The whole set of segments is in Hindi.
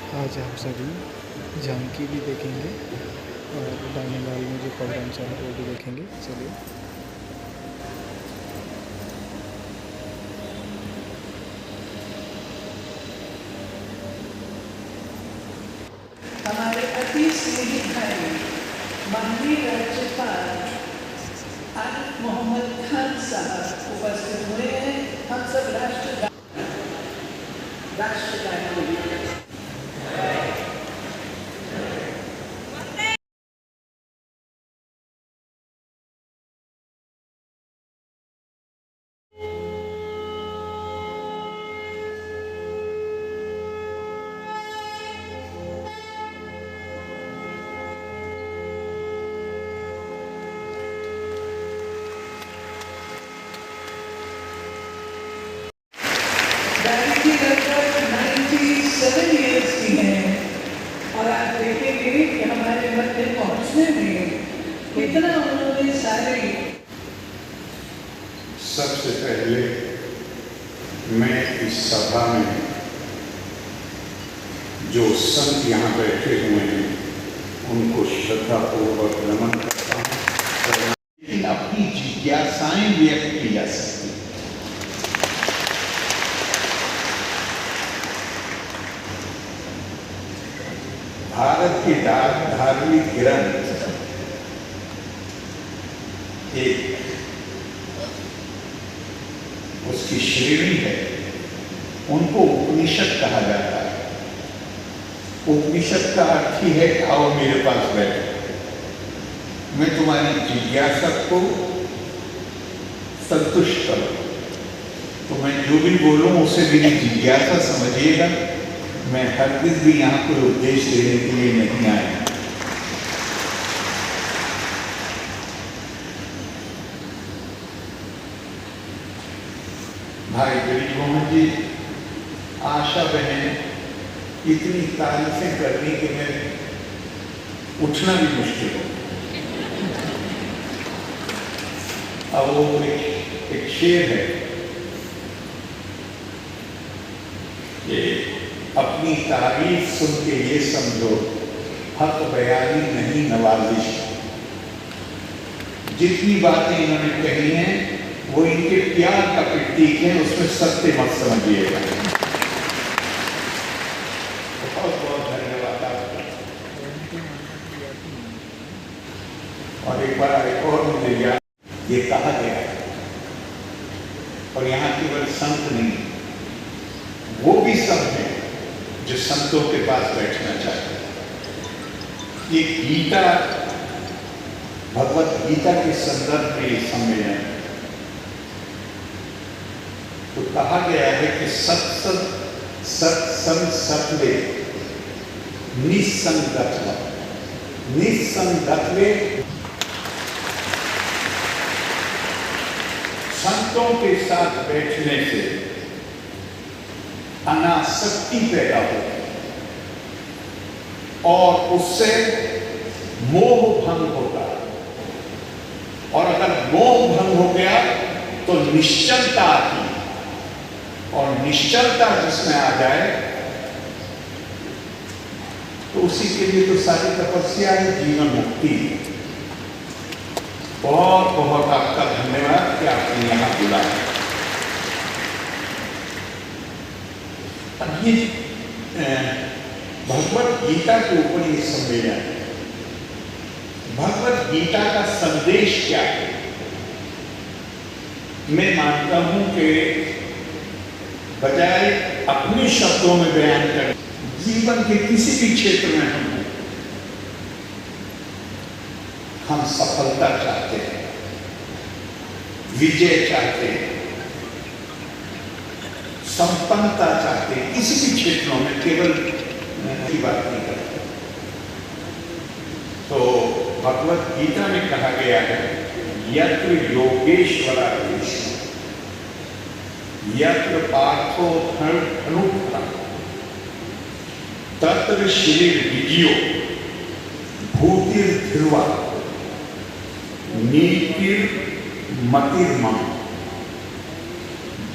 आज आप सभी झांकी भी देखेंगे और डायमंड हॉल में जो प्रोग्राम चल रहा है वो भी देखेंगे। चलिए। हमारे अति स्नेही भाई माननीय राज्यपाल आरिफ मोहम्मद खान साहब उपस्थित हुए हैं। हम सब राष्ट्रगान बोलिए। गायत्री लगभग 97 ईयर्स की है और आप देखेंगे कि हमारे मध्य पहुंचने में कितना उन्होंने सारे। सबसे पहले मैं इस सभा में जो संत यहाँ बैठे हुए हैं उनको श्रद्धापूर्वक नमन करता हूँ। लेकिन अपनी जिज्ञासाएं व्यक्त की जा सकती हैं। भारत के धार्मिक ग्रंथ एक उसकी श्रेणी है, उनको उपनिषद कहा जाता है। उपनिषद का अर्थ ही है आओ मेरे पास बैठो, मैं तुम्हारी जिज्ञासा को संतुष्ट करूं। तो मैं जो भी बोलूं उसे मेरी जिज्ञासा समझिएगा। मैं हरगिज भी यहाँ कोई उपदेश देने के लिए नहीं आया। भाई गरीब मोहन जी, आशा बहन इतनी तारीफें करनी कि मैं उठना भी मुश्किल हो। अब वो एक शेर है कि अपनी तारीफ सुन के ये समझो हक बयानी नहीं नवाजिश। जितनी बातें इन्होंने कही हैं वो इनके प्यार का प्रतीक है, उसमें सत्य मत समझिएगा। बहुत बहुत धन्यवाद आपका। और एक बार और मुझे याद ये कहा गया है, और यहाँ केवल संत नहीं, वो भी सब है जो संतों के पास बैठना चाहते हैं। ये गीता, भगवत गीता के संदर्भ में सम्मेलन तो कहा गया है कि सत्संग सत्वे निसंगत्व संतों के साथ बैठने से अनासक्ति पैदा होती और उससे मोह भंग होता है, और अगर मोह भंग हो गया तो निश्चलता आती, और निश्चलता जिसमें आ जाए तो उसी के लिए तो सारी तपस्या है, जीवन मुक्ति। बहुत बहुत आपका धन्यवाद कि आपने यहाँ बुलाया। अब ये भगवत गीता के ऊपर ये सम्मेलन है। भगवत गीता का संदेश क्या है? मैं मानता हूं कि बजाय अपने शब्दों में बयान करें, जीवन के किसी भी क्षेत्र में हम सफलता चाहते हैं, विजय चाहते हैं, संपन्नता चाहते हैं, किसी भी क्षेत्रों में, केवल की बात नहीं करते। तो भगवत गीता में कहा गया है यत्र योगेश्वरा यत्र पार्थो धनुर्धरः तत्र शरीर विजयो भूतिर्ध्रुवा नीतिर् मतिर्मम।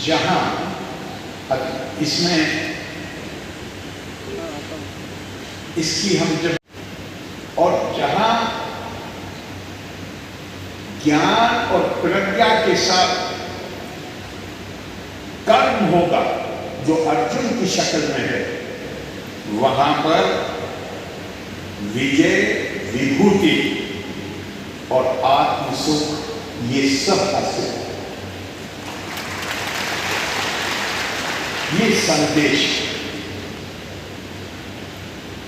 जहां इसमें इसकी हम जब और जहां ज्ञान और प्रज्ञा के साथ कर्म होगा जो अर्जुन की शक्ल में है, वहां पर विजय, विभूति और आत्म सुख ये सब हासिल है। ये संदेश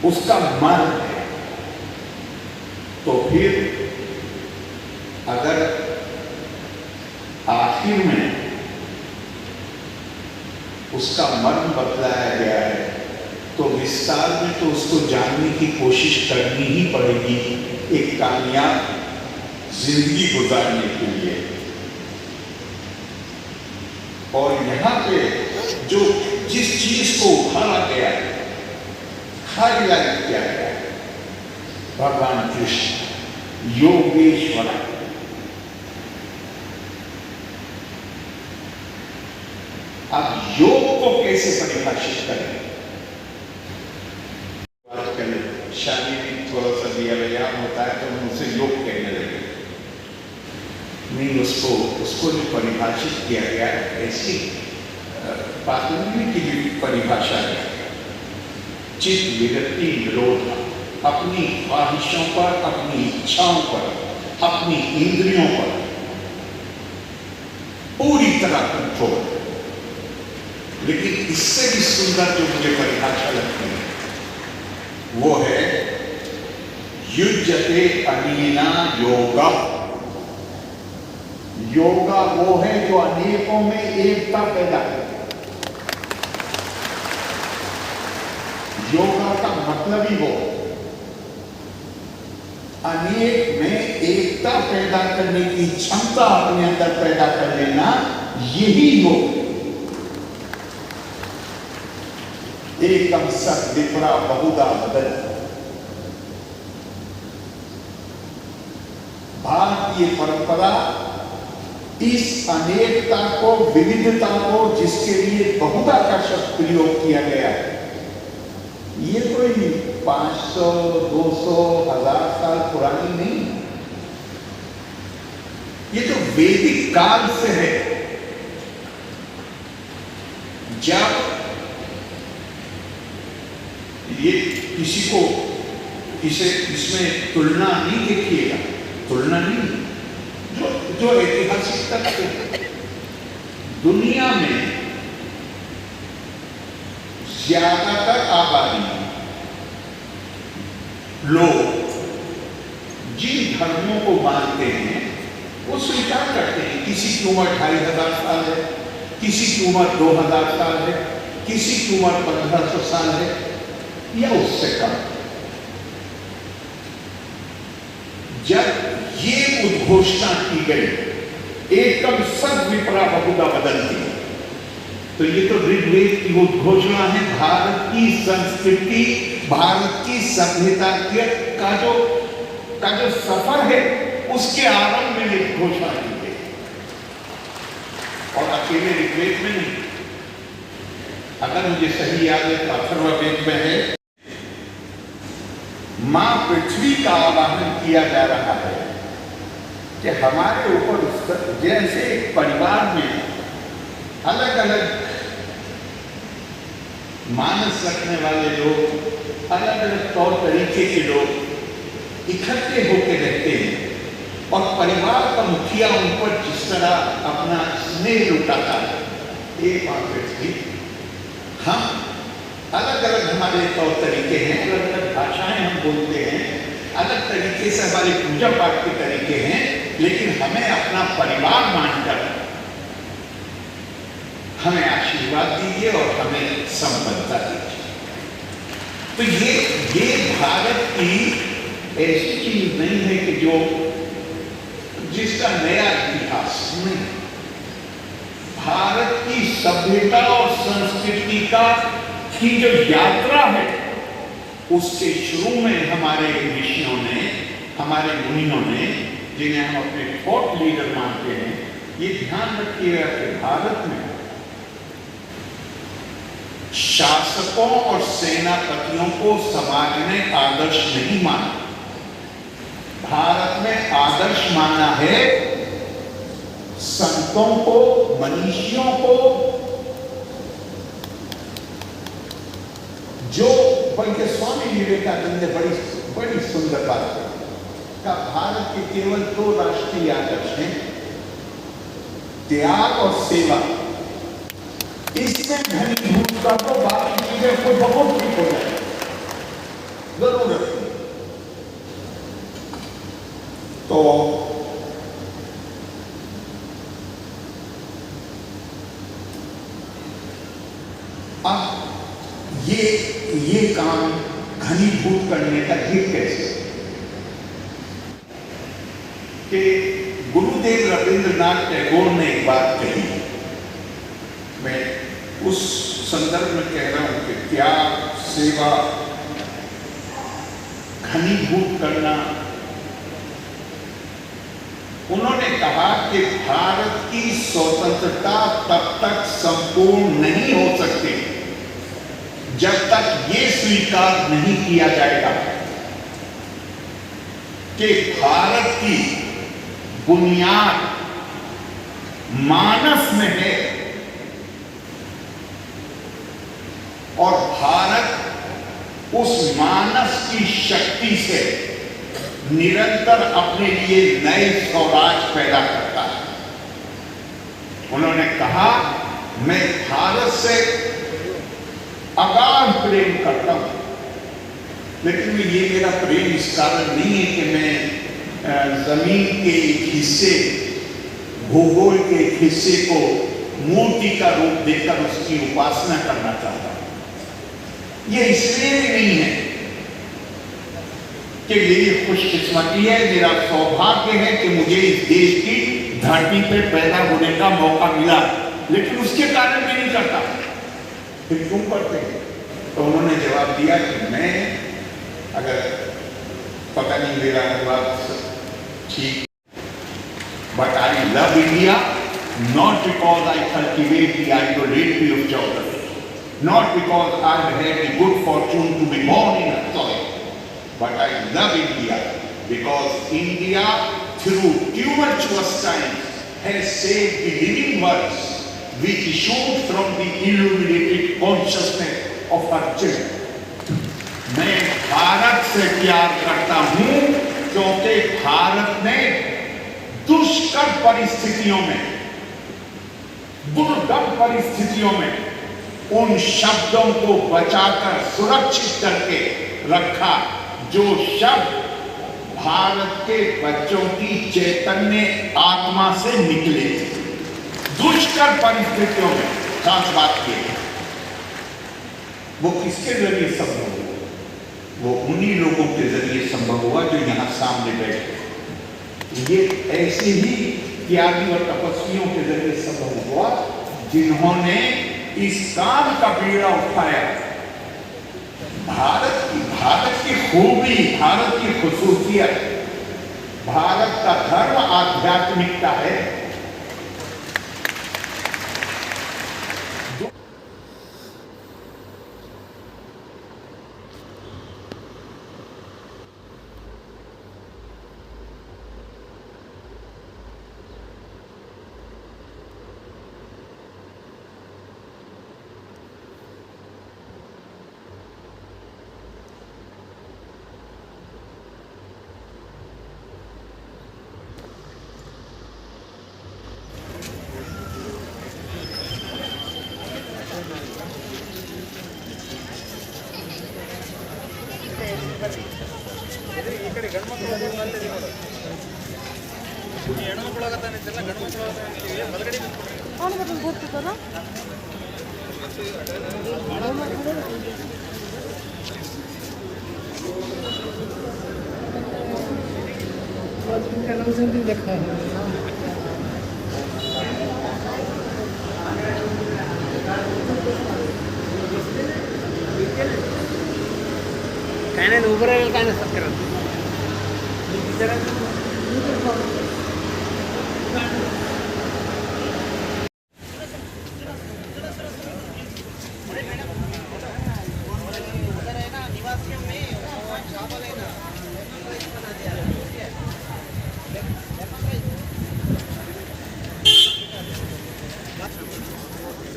उसका मर्म है। तो फिर अगर आखिर में उसका मर्म बतलाया गया है तो विस्तार में तो उसको जानने की कोशिश करनी ही पड़ेगी एक कामयाब जिंदगी गुजारने के लिए। और यहाँ पे जो जिस चीज को उठाया गया है, हाईलाइट किया गया है, भगवान कृष्ण योगेश्वर। अब योग को कैसे परिभाषित करें? आजकल शारीरिक थोड़ा सा भी व्यायाम होता है तो हम उसे योग कहने लगे। नहीं, उसको जो परिभाषित किया गया है ऐसी पातंजलि की भी परिभाषा है, चित्त विरक्ति निरोध, अपनी ख्वाहिशों पर, अपनी इच्छाओं पर, अपनी इंद्रियों पर पूरी तरह कंट्रोल। लेकिन इससे भी सुंदर जो मुझे परिभाषा लगती है वो है युज्यते अनेना योगा। योगा वो है जो अनेकों में एकता पैदा करता है। योगा का मतलब ही वो अनेक में एकता पैदा करने की क्षमता अपने अंदर पैदा कर लेना, यही योग। एकम सत विप्रा बहुधा बदल। भारतीय परंपरा इस अनेकता को, विविधता को, जिसके लिए बहुधा का शब्द प्रयोग किया गया है, ये कोई 500, 200, 1000 साल पुरानी नहीं, ये तो वैदिक काल से है। जब ये किसी को इसमें तुलना नहीं देखिएगा, तुलना नहीं, जो ऐतिहासिक तथ्य दुनिया में ज्यादातर आबादी लोग जिन धर्मों को मानते हैं वो स्वीकार करते हैं। किसी की उम्र 2500 साल है, किसी की उम्र 2000 साल है, किसी की उम्र 1500 साल है या उससे कम। जब ये उद्घोषणा की गई, एकम सद विप्रा बहुधा बदलती, तो ये तो ऋग्वेद की उद्घोषणा है। भारत की संस्कृति, भारत की सभ्यता का जो सफर है उसके आरंभ में ये घोषणा की गई। और अकेले ऋग्वेद में नहीं, अगर मुझे सही याद है तो अथर्ववेद में है। मां पृथ्वी का आवाहन किया जा रहा है कि हमारे ऊपर जैसे एक परिवार में अलग अलग मानस रखने वाले लोग, अलग अलग तौर तरीके के लोग इकट्ठे होकर रहते हैं और परिवार का मुखिया उन पर जिस तरह अपना स्नेह लुटाता है, एक मां पृथ्वी, हम अलग अलग हमारे तौर तरीके हैं, अलग अलग भाषाएं हम बोलते हैं, अलग तरीके से हमारे पूजा पाठ के तरीके हैं, लेकिन हमें अपना परिवार मानकर हमें आशीर्वाद दीजिए और हमें संपन्नता दीजिए। तो ये भारत की ऐसी चीज नहीं है कि जिसका नया इतिहास नहीं। भारत की सभ्यता और संस्कृति की जो यात्रा है उसके शुरू में हमारे ऋषियों ने, हमारे मुनियों ने, जिन्हें हम अपने थॉट लीडर मानते हैं, ये ध्यान रखिएगा कि भारत में शासकों और सेनापतियों को समाज ने आदर्श नहीं माना। भारत में आदर्श माना है संतों को, मनीषियों को, जो बल्कि स्वामी विवेकानंद ने बड़ी सुंदर बात कहा, भारत के केवल 2 राष्ट्रीय आदर्श हैं, त्याग और सेवा। इसमें घनीभूत कर तो बाकी चीजें खुद बहुत ठीक हो जाए, जरूरत नहीं। तो अब ये काम घनीभूत करने का ये कैसे कि गुरुदेव रविंद्रनाथ टैगोर ने एक बात कही, मैं उस संदर्भ में कह रहा हूं कि त्याग, सेवा, घनीभूत करना। उन्होंने कहा कि भारत की स्वतंत्रता तब तक संपूर्ण नहीं हो सकती जब तक ये स्वीकार नहीं किया जाएगा कि भारत की बुनियाद मानस में है और भारत उस मानस की शक्ति से निरंतर अपने लिए नए स्वराज पैदा करता है। उन्होंने कहा, मैं भारत से अगाध प्रेम करता हूं, लेकिन ये मेरा प्रेम इस कारण नहीं है कि मैं जमीन के एक हिस्से, भूगोल के एक हिस्से को मूर्ति का रूप देकर उसकी उपासना करना चाहता हूं। ये इसलिए भी नहीं है कि मेरी खुशकिस्मती है, मेरा सौभाग्य है कि मुझे इस देश की धरती पर पैदा होने का मौका मिला, लेकिन उसके कारण भी नहीं करता। फिर क्यों करते हैं? तो उन्होंने जवाब दिया कि मैं, अगर पता नहीं मेरा अनुवाद ठीक, but I love India not because I cultivate the idolatry of geography, not because I have had the good fortune to be born in a soil, but I love India because India through tumultuous times has saved the living words which issued from the illuminated consciousness of her children. मैं भारत से प्यार करता हूं क्योंकि भारत ने दुष्कर परिस्थितियों में, दुर्गम परिस्थितियों में उन शब्दों को बचाकर सुरक्षित करके रखा जो शब्द भारत के बच्चों की चैतन्य आत्मा से निकले थे। दुष्कर परिस्थितियों में खास बात की है, वो किसके जरिए संभव हुआ? वो उन्हीं लोगों के जरिए संभव हुआ जो यहां सामने बैठे। ये ऐसे ही त्यागी और तपस्वियों के जरिए संभव हुआ जिन्होंने इस काम का बीड़ा उठाया। भारत की खूबी, भारत की खुसूसियत, भारत का धर्म आध्यात्मिकता है। काय नाही उभं राहील काय नसतात करत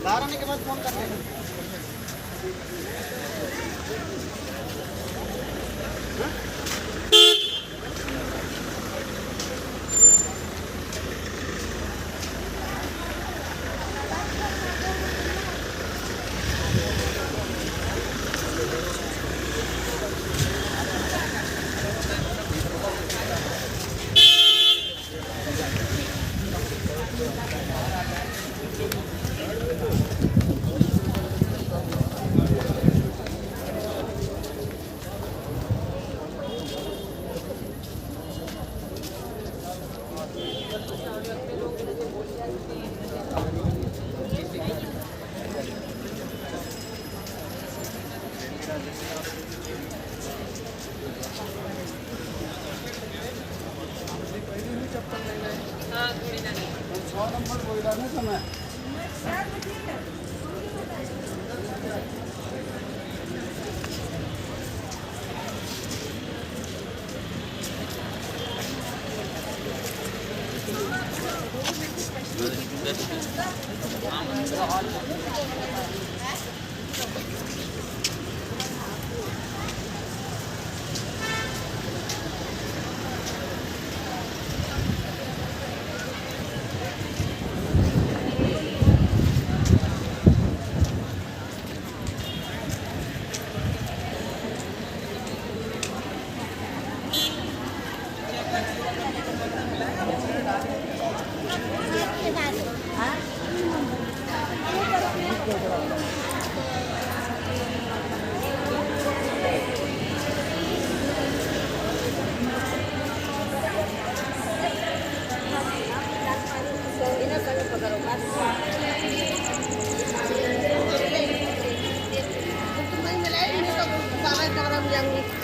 बाहर आने के बाद फोन करना है। Yang